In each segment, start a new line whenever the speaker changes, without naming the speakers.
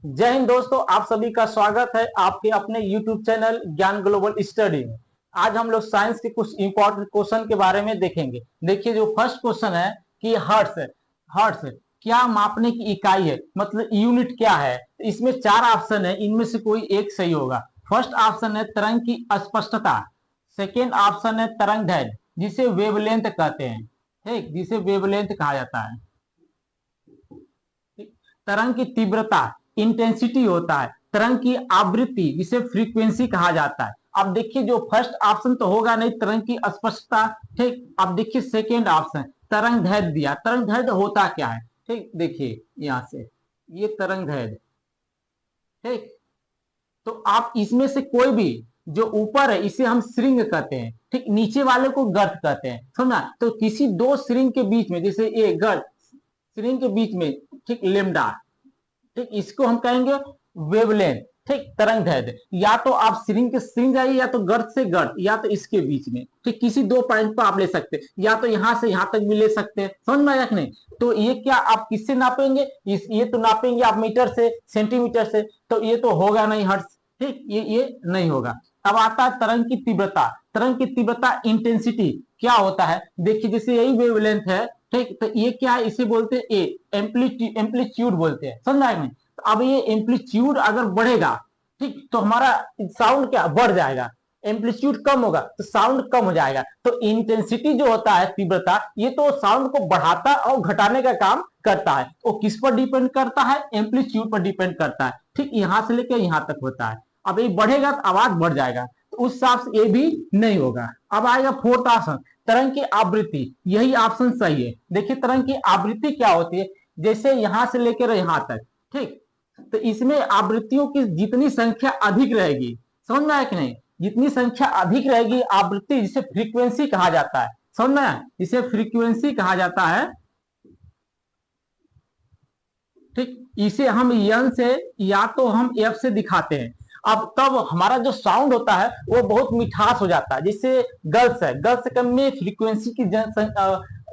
जय हिंद दोस्तों, आप सभी का स्वागत है आपके अपने YouTube चैनल ज्ञान ग्लोबल स्टडी में। आज हम लोग साइंस के कुछ इंपॉर्टेंट क्वेश्चन के बारे में देखेंगे। देखिए, जो फर्स्ट क्वेश्चन है कि हर्ट्ज है। हर्ट्ज क्या मापने की इकाई है, मतलब यूनिट क्या है। तो इसमें चार ऑप्शन है, इनमें से कोई एक सही होगा। फर्स्ट ऑप्शन है तरंग की स्पष्टता। सेकेंड ऑप्शन है तरंग दैर्ध्य, जिसे वेवलेंथ कहते हैं। ठीक, जिसे वेवलेंथ कहा जाता है। तरंग की तीव्रता इंटेंसिटी होता है। तरंग की आवृत्ति जिसे फ्रीक्वेंसी कहा जाता है। अब देखिए, जो फर्स्ट ऑप्शन तो होगा नहीं, तरंग की स्पष्टता। ठीक, अब देखिए सेकेंड ऑप्शन तरंग दैर्ध्य दिया। तरंग दैर्ध्य होता क्या है? ठीक, देखिए यहां से ये तरंग दैर्ध्य। ठीक, तो आप इसमें से कोई भी जो ऊपर है इसे हम श्रृंग कहते हैं। ठीक, नीचे वाले को गर्त कहते हैं। समझा? तो किसी दो श्रृंग के बीच में, जैसे ये गर्त श्रृंग के बीच में, ठीक, लेमडा, ठीक, इसको हम कहेंगे वेवलेंथ। ठीक, तरंग दैर्ध्य। या तो आप श्रृंग के श्रृंग जाइए, या तो गर्त से गर्त, या तो इसके बीच में। ठीक, किसी दो पॉइंट पर आप ले सकते हैं, या तो यहां से यहां तक भी ले सकते हैं। समझ में आया कि नहीं? तो ये क्या आप किससे नापेंगे? ये तो नापेंगे आप मीटर से, सेंटीमीटर से। तो ये तो होगा नहीं हर्ट्ज। ठीक, ये नहीं होगा। अब आता है तरंग की तीव्रता। तरंग की तीव्रता इंटेंसिटी क्या होता है? देखिए, जैसे यही वेवलेंथ है। ठीक, तो ये क्या है? इसे बोलते हैं ए एम्पलीट्यूड बोलते हैं। समझ में? तो अब ये एम्पलीट्यूड अगर बढ़ेगा, ठीक, तो हमारा साउंड क्या बढ़ जाएगा। एम्पलीट्यूड कम होगा तो साउंड कम हो जाएगा। तो इंटेंसिटी जो होता है, तीव्रता, ये तो साउंड को बढ़ाता और घटाने का काम करता है। वो किस पर डिपेंड करता है? एम्पलीट्यूड पर डिपेंड करता है। ठीक, यहां से लेकर यहां तक होता है। अब ये बढ़ेगा तो आवाज बढ़ जाएगा, तो उस हिसाब से ये भी नहीं होगा। अब आएगा फोर्थ ऑप्शन तरंग की आवृत्ति। यही ऑप्शन सही है। देखिए, तरंग की आवृत्ति क्या होती है? जैसे यहां से लेकर यहां तक। ठीक, तो इसमें आवृत्तियों की जितनी संख्या अधिक रहेगी, समझ में आया कि नहीं? जितनी संख्या अधिक रहेगी आवृत्ति, जिसे फ्रीक्वेंसी कहा जाता है। समझ में आया? इसे फ्रीक्वेंसी कहा जाता है। ठीक, इसे हम यन से या तो हम एफ से दिखाते हैं। अब तब हमारा जो साउंड होता है वो बहुत मिठास हो जाता है। जिससे गर्ल्स है, गर्ल्स में फ्रीक्वेंसी की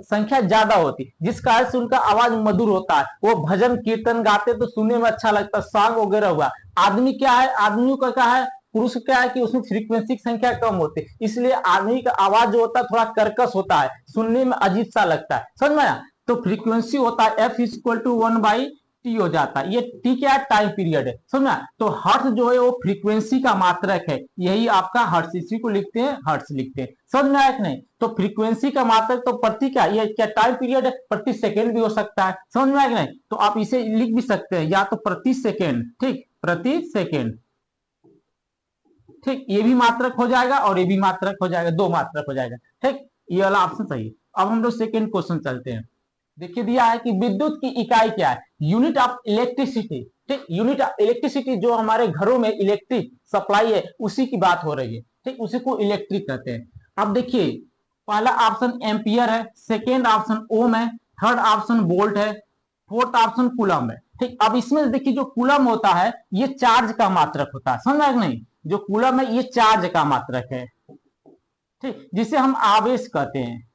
संख्या ज्यादा होती, जिस कारण से उनका आवाज मधुर होता है। वो भजन कीर्तन गाते तो सुनने में अच्छा लगता है, सॉन्ग वगैरह हुआ। आदमी क्या है, आदमियों का क्या है, पुरुष क्या है कि उसमें फ्रीक्वेंसी की संख्या कम होती है, इसलिए आदमी का आवाज जो होता है थोड़ा कर्कश होता है, सुनने में अजीब सा लगता है। समझ में आया? तो फ्रीक्वेंसी होता है एफ इक्वल टू 1 टी हो जाता है। ये टी क्या है? टाइम पीरियड है। समझा? तो हर्ट्ज जो है वो फ्रीक्वेंसी का मात्रक है। यही आपका हर्ट्ज, इसी को लिखते हैं हर्ट्ज लिखते हैं। समझ में आया कि नहीं? तो फ्रीक्वेंसी का मात्रक तो प्रति क्या, ये क्या टाइम पीरियड है, प्रति सेकेंड भी हो सकता है। समझ में आया कि नहीं? तो आप इसे लिख भी सकते हैं, या तो प्रति सेकेंड। ठीक, प्रति सेकेंड। ठीक, ये भी मात्रक हो जाएगा और ये भी मात्रक हो जाएगा, दो मात्रक हो जाएगा। ठीक, ये वाला ऑप्शन सही है। अब हम लोग सेकेंड क्वेश्चन चलते हैं। देखिए, दिया है कि विद्युत की इकाई क्या है? Unit of electricity. ठीक, यूनिट ऑफ इलेक्ट्रिसिटी जो हमारे घरों में इलेक्ट्रिक सप्लाई है उसी की बात हो रही है। ठीक, उसी को इलेक्ट्रिक कहते हैं। अब देखिए, पहला ऑप्शन एम्पियर है, सेकेंड ऑप्शन ओम है, थर्ड ऑप्शन वोल्ट है, फोर्थ ऑप्शन कूलम है। ठीक, अब इसमें देखिए, जो कूलम होता है ये चार्ज का मात्रक होता है। समझ नहीं? जो कूलम है ये चार्ज का मात्रक है। ठीक, जिसे हम आवेश कहते हैं।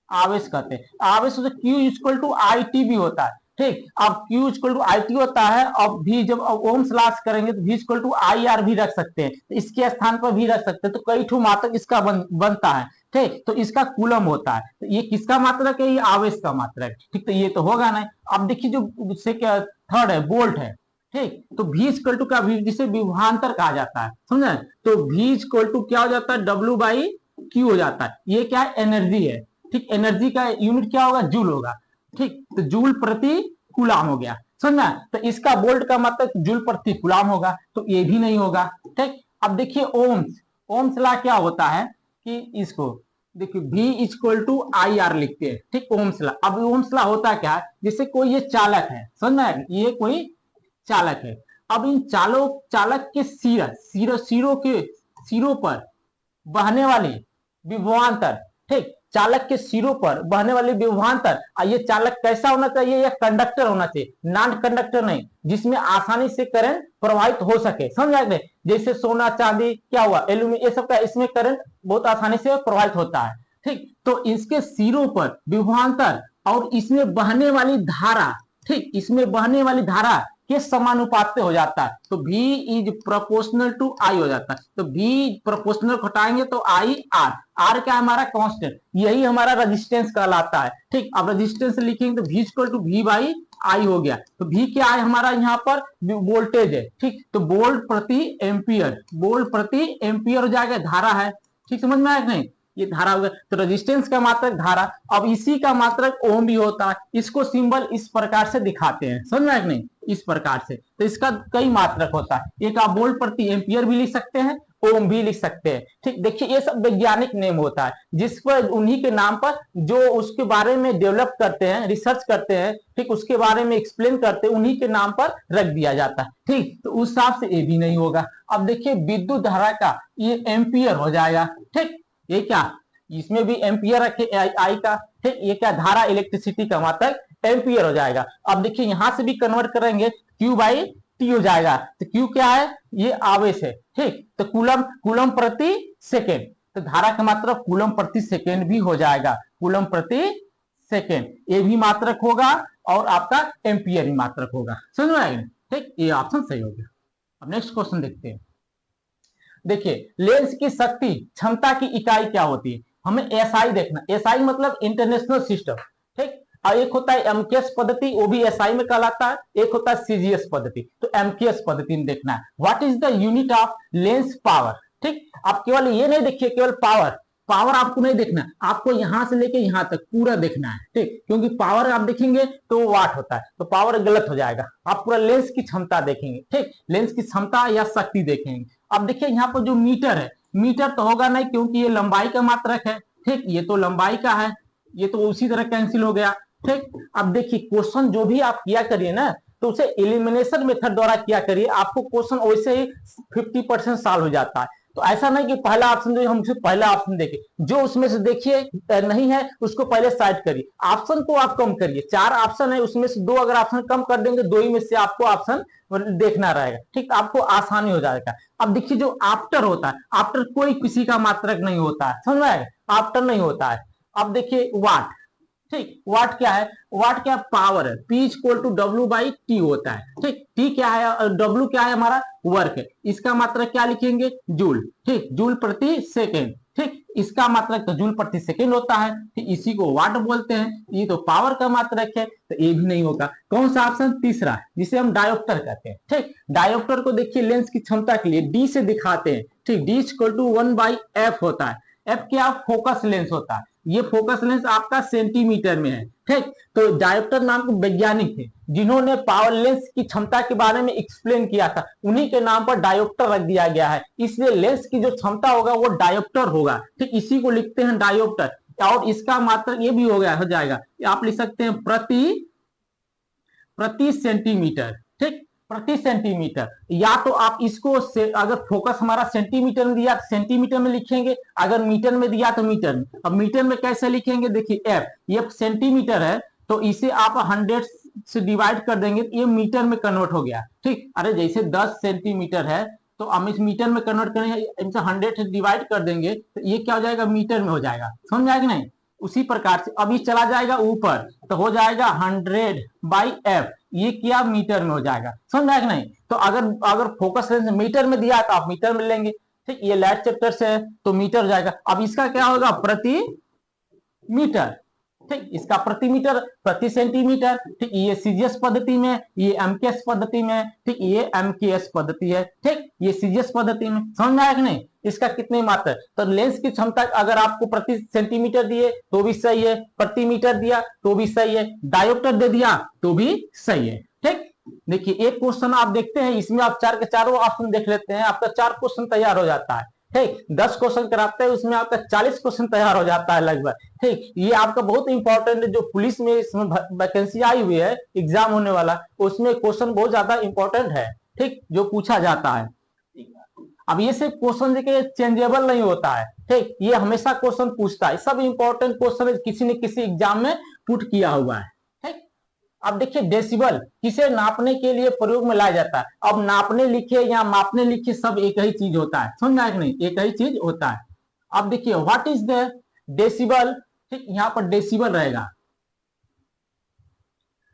आवेश कहते हैं। आवेश Q equal to I T भी होता है। ठीक, अब Q equal to I T होता है। अब भी जब ओम्स लॉस करेंगे तो भी इक्वल टू आई आर भी रख सकते हैं, तो इसके स्थान पर भी रख सकते हैं। तो कई ठो मात्रक इसका बनता है। ठीक, तो इसका कूलम होता है। तो ये किसका मात्रक है? ये आवेश का मात्रक। ठीक, तो ये तो होगा नहीं। अब देखिए, जो से क्या थर्ड है, वोल्ट है। ठीक, तो भी इक्वल टू का, जिसे विभवांतर कहा जाता है। समझे? तो भी इक्वल टू क्या हो जाता है? डब्ल्यू बाई क्यू हो जाता है। ये क्या है? एनर्जी है। ठीक, एनर्जी का यूनिट क्या होगा? जूल होगा। ठीक, तो जूल प्रति कुलाम हो गया। समझना? तो इसका वोल्ट का मतलब जूल प्रति कुलाम होगा, तो ये भी नहीं होगा। ठीक, अब देखिए ओम्स। ओम्स ला क्या होता है कि इसको देखिए v equal to I R लिखते हैं। ठीक, ओम्स ला। अब ओम्स ला होता क्या है? जैसे कोई ये चालक है, समझना? ये कोई चालक है। अब इन चालक के सिरों के सिरों पर बहने वाली विभवांतर। ठीक, चालक के सिरों पर बहने वाली विभवांतर। ये चालक कैसा होना चाहिए? यह कंडक्टर होना चाहिए, नॉन कंडक्टर नहीं, जिसमें आसानी से करंट प्रवाहित हो सके। समझ आए? जैसे सोना चांदी क्या हुआ, एल्यूमिनियम, ये सब का इसमें करंट बहुत आसानी से प्रवाहित होता है। ठीक, तो इसके सिरों पर विभवांतर और इसमें बहने वाली धारा। ठीक, इसमें बहने वाली धारा के समानुपाती हो जाता है, तो V is proportional to I हो जाता है। तो V प्रोपोर्शनल घटाएंगे तो I R, R क्या हमारा कांस्टेंट, यही हमारा रेजिस्टेंस कहलाता है। ठीक, अब रेजिस्टेंस लिखेंगे तो V equal to V by I हो गया। तो V क्या है हमारा यहाँ पर वोल्टेज है। ठीक, तो वोल्ट प्रति एम्पियर, वोल्ट प्रति एम्पियर हो जाएगा, धारा है। ठीक, समझ में आया नहीं, ये धारा हो गया। तो रेजिस्टेंस का मात्रक धारा। अब इसी का मात्रक ओम भी होता है, इसको सिंबल इस प्रकार से दिखाते हैं, समझ में आया नहीं, इस प्रकार से। तो इसका कई मात्रक होता है, एक आप वोल्ट प्रति एम्पियर भी लिख सकते हैं, ओम भी लिख सकते हैं। ठीक, देखिए ये सब वैज्ञानिक नेम होता है, जिस पर उन्हीं के नाम पर जो उसके बारे में डेवलप करते हैं, रिसर्च करते हैं, ठीक, उसके बारे में एक्सप्लेन करते हैं, उन्हीं के नाम पर रख दिया जाता है। ठीक, तो उस हिसाब से ये भी नहीं होगा। अब देखिए विद्युत धारा का ये एम्पियर हो जाएगा। ठीक, ये क्या, इसमें भी एम्पियर रखे आई का। ठीक, ये क्या धारा इलेक्ट्रिसिटी का मात्रक एम्पियर हो जाएगा। अब देखिए यहां से भी कन्वर्ट करेंगे, Q बाई टी हो जाएगा। तो Q क्या है, ये आवेश है। ठीक, तो कूलम, कूलम प्रति सेकेंड, तो धारा का मात्रक कूलम प्रति सेकेंड भी हो जाएगा, कूलम प्रति सेकेंड, ये भी मात्रक होगा और आपका एम्पियर भी मात्रक होगा। समझ में आएगा। ठीक, ये ऑप्शन सही हो गया। अब नेक्स्ट क्वेश्चन देखते हैं। देखिए लेंस की शक्ति क्षमता की इकाई क्या होती है, हमें एसआई देखना। एसआई मतलब इंटरनेशनल सिस्टम। ठीक, और एक होता है एमकेएस पद्धति, वो भी एसआई में कहलाता है। एक होता है सीजीएस पद्धति, तो एमकेएस पद्धति में देखना है। What is the unit of lens power. ठीक, आप केवल ये नहीं देखिए केवल पावर, पावर आपको नहीं देखना, आपको यहां से लेके यहां तक पूरा देखना है। ठीक, क्योंकि पावर आप देखेंगे तो वाट होता है, तो पावर गलत हो जाएगा। आप पूरा लेंस की क्षमता देखेंगे। ठीक, लेंस की क्षमता या शक्ति देखेंगे। अब देखिए यहाँ पर जो मीटर है, मीटर तो होगा नहीं क्योंकि ये लंबाई का मात्रक है। ठीक, ये तो लंबाई का है, ये तो उसी तरह कैंसिल हो गया। ठीक, अब देखिए क्वेश्चन जो भी आप किया करिए ना, तो उसे एलिमिनेशन मेथड द्वारा किया करिए, आपको क्वेश्चन वैसे ही 50% सॉल्व हो जाता है। तो ऐसा नहीं कि पहला ऑप्शन जो हम पहला ऑप्शन देखें, जो उसमें से देखिए नहीं है उसको पहले साइड करिए, ऑप्शन को आप कम करिए। 4 ऑप्शन है, उसमें से 2 अगर ऑप्शन कम कर देंगे, 2 ही में से आपको ऑप्शन देखना रहेगा। ठीक, आपको आसानी हो जाएगा। अब देखिए जो आफ्टर होता है, आफ्टर कोई किसी का मात्रक नहीं होता है, समझ में आएगा, आफ्टर नहीं होता है। अब देखिए वाट। ठीक, वाट क्या है, वाट क्या पावर है, P equal to W by T होता है। ठीक, टी क्या है और डब्ल्यू क्या है हमारा वर्क है, इसका मात्रक क्या लिखेंगे जूल। ठीक, जूल प्रति सेकेंड। ठीक, इसका मात्रक तो जूल प्रति सेकेंड होता है, ठीक, इसी को वाट बोलते हैं। ये तो पावर का मात्रक है, तो ये भी नहीं होगा। कौन सा ऑप्शन, तीसरा, जिसे हम डायोप्टर कहते हैं। ठीक, डायोप्टर को देखिए लेंस की क्षमता के लिए डी से दिखाते हैं। ठीक, डी इक्वल टू 1/f होता है। एफ क्या फोकस लेंस होता है, ये फोकस लेंस आपका सेंटीमीटर में है। ठीक, तो डायोप्टर नाम के वैज्ञानिक थे जिन्होंने पावर लेंस की क्षमता के बारे में एक्सप्लेन किया था, उन्हीं के नाम पर डायोप्टर रख दिया गया है। इसलिए लेंस की जो क्षमता होगा वो डायोप्टर होगा। ठीक, इसी को लिखते हैं डायोप्टर। और इसका मात्रक ये भी हो गया हो जाएगा, आप लिख सकते हैं प्रति सेंटीमीटर। ठीक, प्रति सेंटीमीटर, या तो आप इसको से अगर फोकस हमारा सेंटीमीटर में दिया सेंटीमीटर में लिखेंगे, अगर मीटर में दिया तो मीटर में। अब मीटर में कैसे लिखेंगे, देखिए एफ, ये सेंटीमीटर है तो इसे आप 100 से डिवाइड कर देंगे, ये मीटर में कन्वर्ट हो गया। ठीक, अरे जैसे 10 सेंटीमीटर है तो हम इस मीटर में कन्वर्ट करेंगे, 100 से डिवाइड कर देंगे तो ये क्या हो जाएगा, मीटर में हो जाएगा। समझ आएगा नहीं, उसी प्रकार से अभी चला जाएगा ऊपर तो हो जाएगा 100/f, ये क्या मीटर में हो जाएगा। समझ आएगा नहीं, तो अगर फोकस लेंस मीटर में दिया तो आप मीटर में लेंगे। ठीक, ये लाइट चैप्टर से है तो मीटर हो जाएगा। अब इसका क्या होगा, प्रति मीटर। ठीक, इसका प्रति मीटर, प्रति सेंटीमीटर। ठीक, ये सीजीएस पद्धति में, ये एमकेएस पद्धति में। ठीक, ये एमकेएस पद्धति है। ठीक, ये सीजीएस पद्धति में। समझ में आया कि नहीं, इसका कितने मात्रा, तो लेंस की क्षमता अगर आपको प्रति सेंटीमीटर दिए तो भी सही है, प्रति मीटर दिया तो भी सही है, डायोप्टर दे दिया तो भी सही है। ठीक, देखिए एक क्वेश्चन आप देखते हैं, इसमें आप 4 के चारों ऑप्शन देख लेते हैं, आपका 4 क्वेश्चन तैयार हो जाता है। ठीक, 10 क्वेश्चन कराते हैं उसमें आपका 40 क्वेश्चन तैयार हो जाता है लगभग। ठीक, ये आपका बहुत इंपॉर्टेंट है, जो पुलिस में इसमें वैकेंसी आई हुई है, एग्जाम होने वाला, उसमें क्वेश्चन बहुत ज्यादा इंपॉर्टेंट है। ठीक, जो पूछा जाता है। अब ये सिर्फ क्वेश्चन देखिए चेंजेबल नहीं होता है। ठीक, ये हमेशा क्वेश्चन पूछता है, सब इंपॉर्टेंट क्वेश्चन किसी न किसी एग्जाम में पुट किया हुआ है। ठीक, अब देखिए डेसिबल किसे नापने के लिए प्रयोग में लाया जाता है। अब नापने लिखे या मापने लिखे सब एक ही चीज होता है, समझा कि नहीं, एक ही चीज होता है। अब देखिए व्हाट इज द डेसिबल। ठीक, यहां पर डेसिबल रहेगा।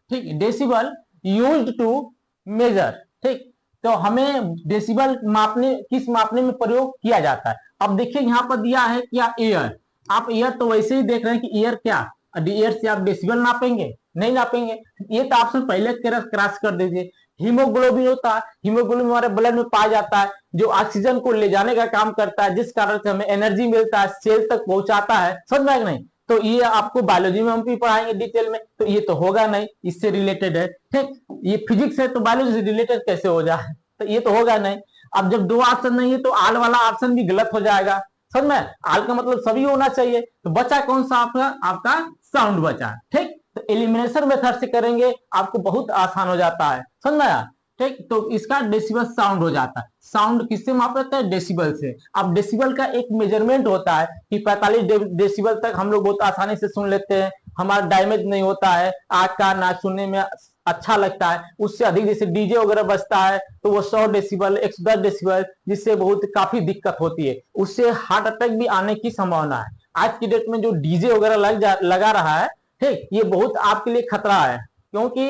ठीक, डेसिबल यूज्ड टू मेजर। ठीक, तो हमें डेसिबल मापने किस मापने में प्रयोग किया जाता है। अब देखिए यहाँ पर दिया है क्या, एयर। आप एयर तो वैसे ही देख रहे हैं कि एयर क्या, एयर से आप डेसिबल नापेंगे, नहीं नापेंगे। ये तो ऑप्शन पहले क्रॉस कर दीजिए। हीमोग्लोबिन होता है, हीमोग्लोबिन हमारे ब्लड में पाया जाता है, जो ऑक्सीजन को ले जाने का काम करता है, जिस कारण से हमें एनर्जी मिलता है, सेल तक पहुंचाता है। समझ में आया कि नहीं। तो ये आपको बायोलॉजी में हम भी पढ़ाएंगे डिटेल में, तो ये तो होगा नहीं, इससे रिलेटेड है। ठीक, ये फिजिक्स है तो बायोलॉजी से रिलेटेड कैसे हो जाए, तो ये तो होगा नहीं। अब जब दो ऑप्शन नहीं है तो आल वाला ऑप्शन भी गलत हो जाएगा। समझ में, आल का मतलब सभी होना चाहिए। तो बचा कौन सा आपका, आपका साउंड बचा। ठीक, तो एलिमिनेशन मेथड से करेंगे आपको बहुत आसान हो जाता है। समझ में आया। ठीक, तो इसका डेसिबल साउंड हो जाता है। साउंड किससे मापा जाता है, डेसिबल से। अब डेसिबल का एक मेजरमेंट होता है कि 45 डेसिबल तक हम लोग बहुत आसानी से सुन लेते हैं, हमारा डैमेज नहीं होता है, आग का नाच सुनने में अच्छा लगता है। उससे अधिक जैसे डीजे वगैरह बजता है तो वो 100 डेसिबल 110 डेसिबल, जिससे बहुत काफी दिक्कत होती है, उससे हार्ट अटैक भी आने की संभावना है। आज की डेट में जो डीजे वगैरह लगा रहा है, ठीक, ये बहुत आपके लिए खतरा है, क्योंकि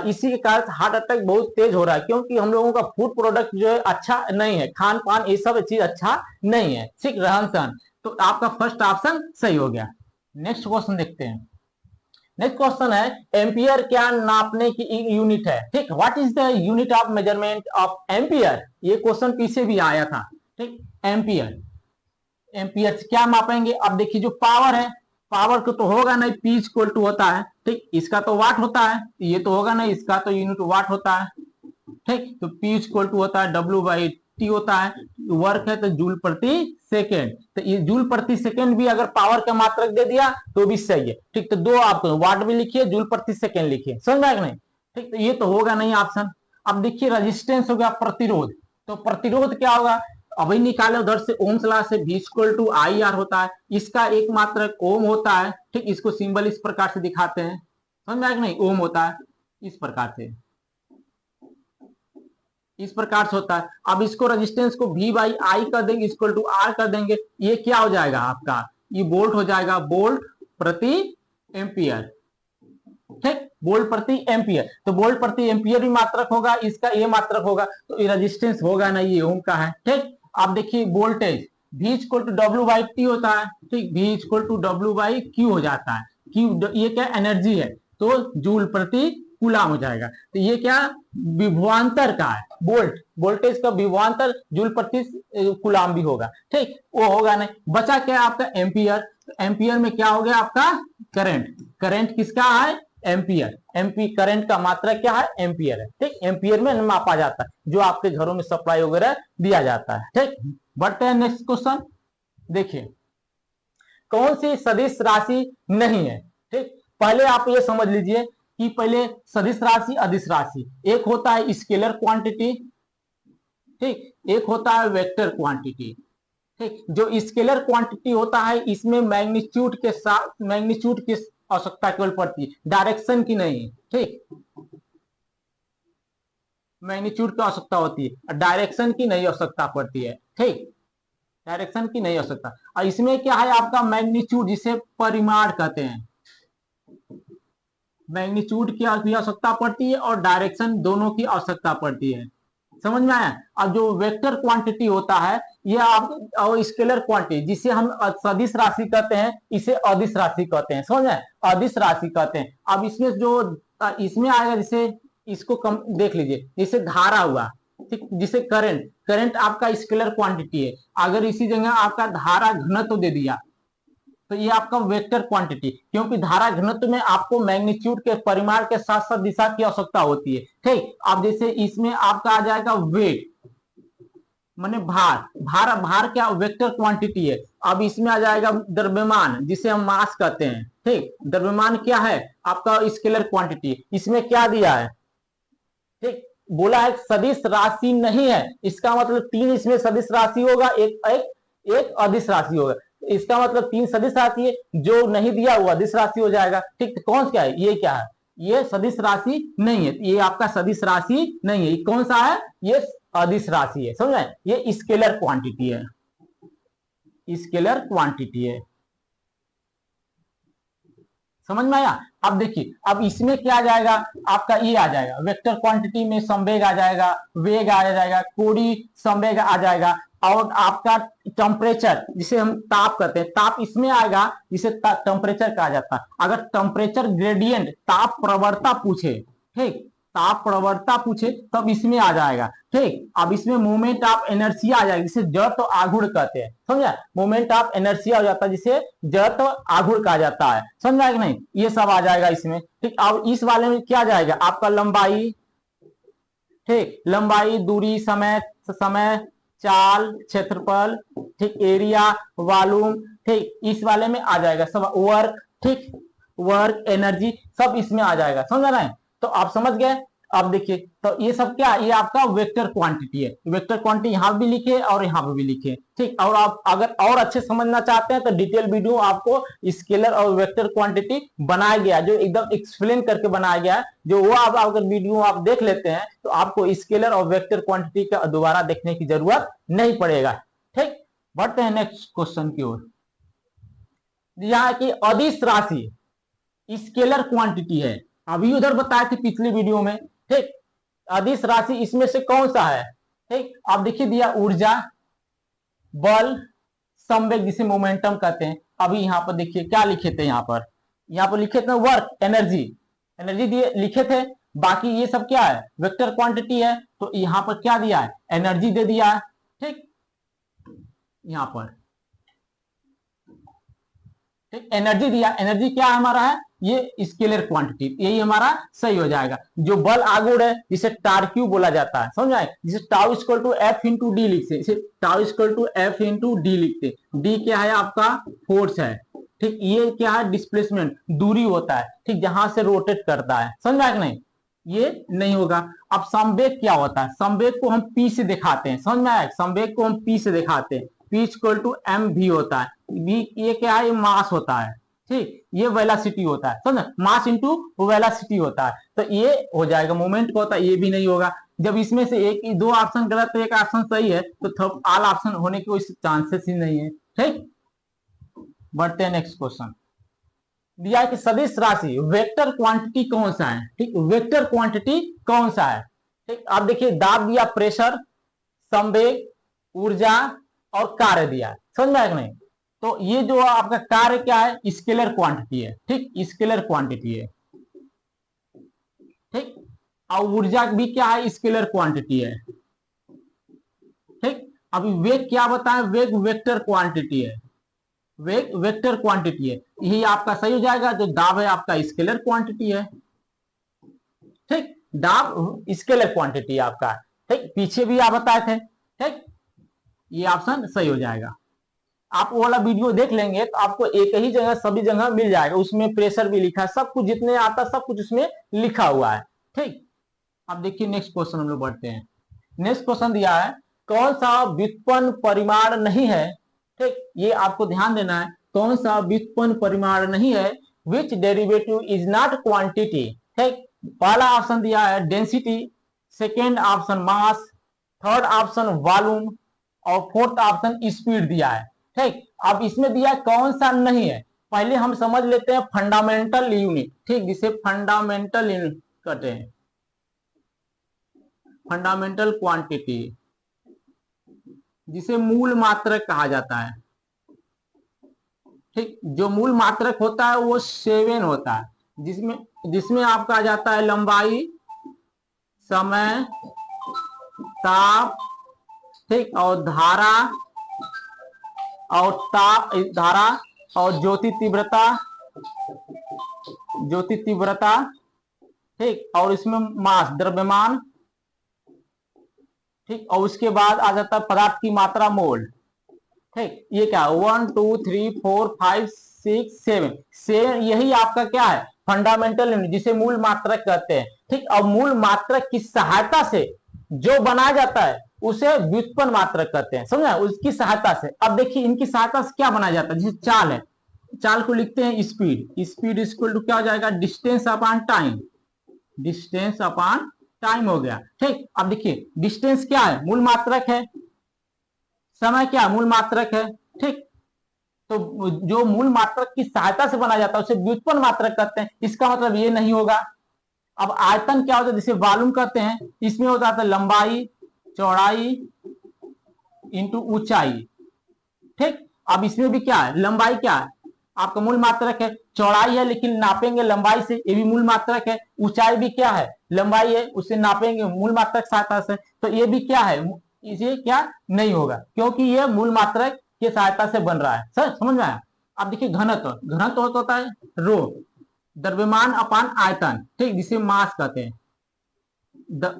इसी के कारण हार्ट अटैक बहुत तेज हो रहा है, क्योंकि हम लोगों का फूड प्रोडक्ट जो है अच्छा नहीं है, खान पान ये सब चीज अच्छा नहीं है, ठीक, रहन सहन। तो आपका फर्स्ट ऑप्शन सही हो गया। नेक्स्ट क्वेश्चन देखते हैं। नेक्स्ट क्वेश्चन है, एम्पियर क्या नापने की यूनिट है। ठीक, what is the unit of measurement of ampere. ये क्वेश्चन पीछे भी आया था। ठीक, एम्पियर, एम्पियर से क्या मापेंगे। अब देखिए जो पावर है, पावर को तो होगा नहीं, पी इक्वल टू होता है। ठीक, इसका तो वाट होता है, ये तो होगा नहीं, इसका तो यूनिट वाट होता है। ठीक, तो पी इक्वल टू होता है डब्ल्यू बाई टी होता है। वर्क है तो जूल प्रति सेकेंड, तो ये जूल प्रति सेकेंड भी अगर पावर का मात्रक दे दिया तो भी सही है। ठीक, तो दो आप वाट भी लिखिए, जूल प्रति सेकेंड लिखिए। समझ में आया कि नहीं। ठीक, तो ये तो होगा नहीं ऑप्शन। अब देखिए रजिस्टेंस हो गया, प्रतिरोध। तो प्रतिरोध क्या होगा, अभी निकाले उधर से ओम्स लॉ से, V equal to I R होता है, इसका एक मात्रक ओम होता है। ठीक, इसको सिंबल इस प्रकार से दिखाते हैं। समझ में आया कि नहीं, ओम होता है इस प्रकार से, इस प्रकार से होता है। अब इसको रेजिस्टेंस को V बाई आई कर देंगे, इक्वल टू R कर देंगे, ये क्या हो जाएगा आपका, ये वोल्ट हो जाएगा, वोल्ट प्रति एम्पियर। ठीक, वोल्ट प्रति एम्पियर, तो वोल्ट प्रति एम्पियर भी मात्रक होगा, इसका ये मात्रक होगा, तो ये रेजिस्टेंस होगा नहीं, ये ओम का है। ठीक, आप देखिए voltage V equal to W by T होता है। ठीक, V equal to W by Q हो जाता है। क्यू ये क्या एनर्जी है, तो जूल प्रति कूलाम हो जाएगा। तो ये क्या विभवांतर का है, वोल्ट, वोल्टेज का विभवांतर जूल प्रति कूलाम भी होगा। ठीक, वो होगा नहीं। बचा क्या आपका एम्पियर। तो एम्पियर में क्या हो गया आपका, करंट। करंट किसका है, एम्पियर। एम्पी करंट का मात्रा क्या है, एम्पियर है। ठीक, एम्पियर में मापा जाता है, जो आपके घरों में सप्लाई वगैरह दिया जाता है। ठीक, बढ़ते हैं नेक्स्ट क्वेश्चन। देखिए कौन सी सदिश राशि नहीं है। ठीक, पहले आप ये समझ लीजिए कि पहले सदिश राशि अदिश राशि, एक होता है स्केलर क्वांटिटी, ठीक, एक होता है वेक्टर क्वांटिटी। ठीक, जो स्केलर क्वांटिटी होता है इसमें मैग्नीट्यूड के साथ, मैग्नीट्यूड की आवश्यकता केवल पड़ती है, डायरेक्शन की नहीं। ठीक, मैग्नीट्यूड की आवश्यकता होती है, डायरेक्शन की नहीं आवश्यकता पड़ती है। ठीक, डायरेक्शन की नहीं आवश्यकता। और इसमें क्या है आपका मैग्नीट्यूड, जिसे परिमाण कहते हैं, मैग्नीट्यूड की आवश्यकता पड़ती है और डायरेक्शन दोनों की आवश्यकता पड़ती है। समझ में आया। अब जो वेक्टर क्वांटिटी होता है, ये आप और स्केलर क्वांटिटी, जिसे हम सदिश राशि कहते हैं, इसे अदिश राशि कहते हैं। समझ में, अदिश राशि कहते हैं। अब इसमें जो इसमें आएगा, जैसे इसको कम देख लीजिए, जैसे धारा हुआ, ठीक, जिसे करंट, करंट आपका स्केलर क्वांटिटी है। अगर इसी जगह आपका धारा घनत्व दे दिया तो ये आपका वेक्टर क्वांटिटी, क्योंकि धारा घनत्व में आपको मैग्नीट्यूड के परिमाण के साथ साथ दिशा की आवश्यकता होती है। ठीक, अब जैसे इसमें आपका आ जाएगा वेट, माने भार, भार भार क्या वेक्टर क्वांटिटी है। अब इसमें आ जाएगा द्रव्यमान, जिसे हम मास कहते हैं। ठीक, द्रव्यमान क्या है आपका, स्केलर क्वांटिटी। इसमें क्या दिया है, ठीक, बोला है सदिश राशि नहीं है, इसका मतलब तीन इसमें सदिश राशि होगा, एक एक एक अदिश राशि होगा। इसका मतलब तीन सदिश राशि है, जो नहीं दिया हुआ अदिश राशि हो जाएगा। ठीक, तो कौन क्या है, ये क्या है, ये सदिश राशि नहीं है, ये आपका सदिश राशि नहीं है। कौन सा है, ये अदिश राशि है। समझ में, ये स्केलर क्वांटिटी है, स्केलर क्वांटिटी है। समझ में आया। अब देखिए, अब इसमें क्या आ जाएगा, आपका ये आ जाएगा वेक्टर क्वांटिटी में संवेग आ जाएगा, वेग आ जाएगा, कोणीय संवेग आ जाएगा, और आपका टेम्परेचर जिसे हम ताप कहते हैं, ताप इसमें आएगा जिसे टेम्परेचर कहा जाता है। अगर टेम्परेचर ग्रेडियंट ताप प्रवणता पूछे, ठीक, ताप प्रवणता पूछे तब इसमें आ जाएगा। ठीक, अब इसमें मोमेंट ऑफ इनर्शिया आ जाएगा जिसे जड़त्व आघूर्ण कहते हैं, समझा। मोमेंट ऑफ इनर्शिया हो जाता है जिसे जड़त्व आघूर्ण कहा जाता है, समझा कि नहीं। ये सब आ जाएगा इसमें। ठीक, अब इस वाले में क्या जाएगा, आपका लंबाई, ठीक, लंबाई, दूरी, समय, समय, चाल, क्षेत्रफल, ठीक, एरिया, वॉल्यूम, ठीक, इस वाले में आ जाएगा सब, वर्क, ठीक, वर्क, एनर्जी, सब इसमें आ जाएगा, समझ रहे हैं। तो आप समझ गए। अब देखिए, तो ये सब क्या, ये आपका वेक्टर क्वांटिटी है। वेक्टर क्वांटिटी यहां भी लिखे और यहां पे भी लिखे, ठीक। और आप अगर और अच्छे समझना चाहते हैं तो डिटेल वीडियो आपको स्केलर और वेक्टर क्वांटिटी बनाया गया, जो एकदम एक्सप्लेन करके बनाया गया है, जो वो आप अगर वीडियो आप देख लेते हैं तो आपको स्केलर और वेक्टर क्वांटिटी का दोबारा देखने की जरूरत नहीं पड़ेगा। ठीक, बढ़ते हैं नेक्स्ट क्वेश्चन की ओर। यहाँ की अदिश राशि स्केलर क्वांटिटी है, अभी उधर बताए थे पिछली वीडियो में, ठीक। अदिश राशि इसमें से कौन सा है, ठीक। आप देखिए दिया ऊर्जा, बल, संवेग जिसे मोमेंटम कहते हैं। अभी यहाँ पर देखिए क्या लिखे थे, यहाँ पर लिखे थे वर्क, एनर्जी, एनर्जी दिए लिखे थे। बाकी ये सब क्या है, वेक्टर क्वांटिटी है, तो यहाँ पर क्या दिया है, एनर्जी दे दिया है, ठीक। यहाँ पर ठीक एनर्जी दिया, एनर्जी क्या हमारा है, ये स्केलर क्वांटिटी, यही हमारा सही हो जाएगा। जो बल आघूर्ण है जिसे टार्क्यू बोला जाता है, समझ आए, जिसे tau equal to F into D लिखते, इसे tau equal to F into D लिखते। डी क्या है, आपका फोर्स है, ठीक। ये क्या है, डिस्प्लेसमेंट, दूरी होता है, ठीक, जहां से रोटेट करता है, समझा कि नहीं। ये नहीं होगा। अब संवेग क्या होता है, संवेग को हम पी से दिखाते हैं, समझ में आया, संवेग को हम पी से दिखाते हैं। P equal to M V होता है, वी ये क्या है, ये मास होता है, ठीक, ये वेलोसिटी होता है, समझ, मास इंटू वेलोसिटी होता है। तो ये हो जाएगा, मोमेंट का होता है, ये भी नहीं होगा। जब इसमें से एक दो ऑप्शन गलत है, एक ऑप्शन सही है, तो ऑल ऑप्शन होने के कोई चांसेस ही नहीं है, ठीक। बढ़ते हैं नेक्स्ट क्वेश्चन। दिया कि सदिश राशि वेक्टर क्वांटिटी कौन सा है, ठीक, वेक्टर क्वांटिटी कौन सा है, ठीक। आप देखिए दाब दिया, प्रेशर, संवेग, ऊर्जा और कार्य दिया, समझ में आया नहीं। तो ये जो आपका कार्य क्या है, स्केलर क्वांटिटी है, ठीक, स्केलर क्वांटिटी है, ठीक। और ऊर्जा भी क्या है, स्केलर क्वांटिटी है, ठीक। अभी वेग क्या बताएं, वेग वेक्टर क्वांटिटी है, वेग वेक्टर क्वांटिटी है, यही आपका सही हो जाएगा। जो दाब है आपका स्केलर क्वांटिटी है, ठीक, दाब स्केलर क्वांटिटी आपका, ठीक, पीछे भी आप बताए थे, ठीक। ये ऑप्शन सही हो जाएगा। आप वो वाला वीडियो देख लेंगे तो आपको एक ही जगह सभी जगह मिल जाएगा, उसमें प्रेशर भी लिखा है, सब कुछ जितने आता सब कुछ उसमें लिखा हुआ है, ठीक। अब देखिए नेक्स्ट क्वेश्चन हम लोग बढ़ते हैं। नेक्स्ट क्वेश्चन दिया है, कौन सा व्युत्पन्न परिमाण नहीं है, ठीक, ये आपको ध्यान देना है, कौन सा व्युत्पन्न परिमाण नहीं है, विच डेरिवेटिव इज नॉट क्वांटिटी, ठीक। पहला ऑप्शन दिया है डेंसिटी, सेकेंड ऑप्शन मास, थर्ड ऑप्शन वॉल्यूम और फोर्थ ऑप्शन स्पीड दिया है, ठीक। अब इसमें दिया कौन सा नहीं है, पहले हम समझ लेते हैं फंडामेंटल यूनिट, ठीक, जिसे फंडामेंटल यूनिट कहते हैं, फंडामेंटल क्वांटिटी, जिसे मूल मात्रक कहा जाता है, ठीक। जो मूल मात्रक होता है वो 7 होता है, जिसमें जिसमें आपका आ जाता है लंबाई, समय, ताप, ठीक, और धारा, और ताप धारा, और ज्योति तीव्रता, ज्योति तीव्रता, ठीक, और इसमें मास, द्रव्यमान, ठीक, और उसके बाद आ जाता है पदार्थ की मात्रा, मोल, ठीक। ये क्या 1 2 3 4 5 6 7 7, यही आपका क्या है, फंडामेंटल यूनिट, जिसे मूल मात्रक कहते हैं, ठीक। और मूल मात्रक की सहायता से जो बनाया जाता है उसे व्युत्पन्न मात्रक कहते हैं, समझा, उसकी सहायता से। अब देखिए इनकी सहायता से क्या बनाया जाता है, जैसे चाल है, चाल को लिखते हैं स्पीड, स्पीड इक्वल टू क्या हो जाएगा, distance upon time, distance upon time हो गया, ठीक। अब देखिए डिस्टेंस क्या है, मूल मात्रक है, समय क्या मूल मात्रक है, ठीक। तो जो मूल मात्रक की सहायता से बनाया जाता है उसे व्युत्पन्न मात्रक कहते हैं। इसका मतलब ये नहीं होगा। अब आयतन क्या होता है, जिसे वॉल्यूम कहते हैं, इसमें हो जाता है लंबाई चौड़ाई इंटू ऊंचाई। ठीक, अब इसमें भी क्या है, लंबाई क्या है, आपका मूल मात्रक है, चौड़ाई है लेकिन नापेंगे लंबाई से, ये भी मूल मात्रक है, ऊंचाई भी क्या है, लंबाई है, उसे नापेंगे मूल मात्रक सहायता से, तो ये भी क्या है, इसे क्या नहीं होगा, क्योंकि ये मूल मात्रक की सहायता से बन रहा है। सर समझ में आया। अब देखिए घनत्व, घनत्व होता है रो, द्रव्यमान अपान आयतन, ठीक, जिसे मास कहते हैं,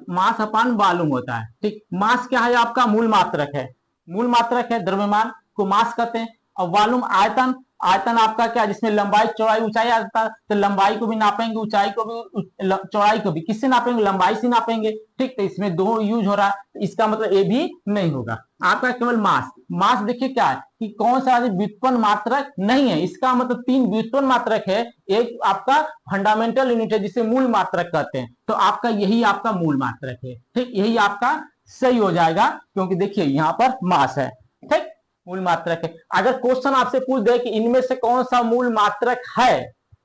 मास अपान वॉल्यूम होता है। ठीक, मास क्या है, आपका मूल मात्रक है, मूल मात्रक है, द्रव्यमान को मास कहते हैं। और वॉल्यूम आयतन, आयतन आपका क्या, जिसमें लंबाई चौड़ाई ऊंचाई आता है, तो लंबाई को भी नापेंगे, ऊंचाई को भी, चौड़ाई को भी किससे नापेंगे, लंबाई से नापेंगे। ठीक, तो इसमें दो यूज हो रहा है, तो इसका मतलब ये भी नहीं होगा। आपका केवल मास, मास देखिए क्या है कि कौन सा व्युत्पन्न मात्रक नहीं है, इसका मतलब तीन व्युत्पन्न मात्रक है, एक आपका फंडामेंटल यूनिट है जिसे मूल मात्रक कहते हैं, तो आपका यही आपका मूल मात्रक है। ठीक, यही आपका सही हो जाएगा, क्योंकि देखिए यहाँ पर मास है। ठीक, मूल मात्रक है। अगर क्वेश्चन आपसे पूछ दे कि इनमें से कौन सा मूल मात्रक है,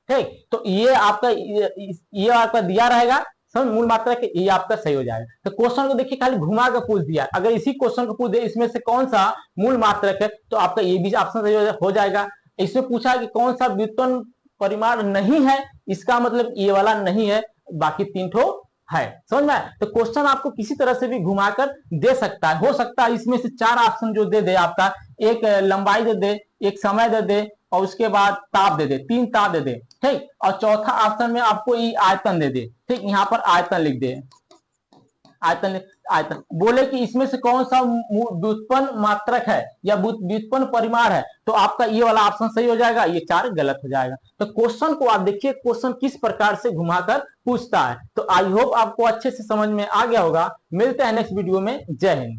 ठीक, तो ये आपका दिया रहेगा समझ, मूल मात्रक है, ये आपका सही हो जाएगा। तो क्वेश्चन को देखिए खाली घुमा कर पूछ दिया, अगर इसी क्वेश्चन को पूछ दे इसमें से कौन सा मूल मात्रक है, तो आपका ये भी ऑप्शन सही हो जाएगा। इसमें पूछा कि कौन सा व्युत्पन्न परिमाण नहीं है, इसका मतलब ये वाला नहीं है, बाकी तीन ठो है। समझ में आया? तो क्वेश्चन आपको किसी तरह से भी घुमाकर दे सकता है, हो सकता है इसमें से चार ऑप्शन जो दे दे आपका, एक लंबाई दे दे, एक समय दे दे, और उसके बाद ताप दे दे, तीन ताप दे दे। ठीक, और चौथा ऑप्शन में आपको ये आयतन दे दे। ठीक, यहाँ पर आयतन लिख दे, आयतन, आयतन बोले कि इसमें से कौन सा व्युत्पन्न मात्रक है या व्युत्पन्न परिमाण है, तो आपका ये वाला ऑप्शन सही हो जाएगा, ये चार गलत हो जाएगा। तो क्वेश्चन को आप देखिए, क्वेश्चन किस प्रकार से घुमाकर पूछता है। तो आई होप आपको अच्छे से समझ में आ गया होगा। मिलते हैं नेक्स्ट वीडियो में। जय हिंद।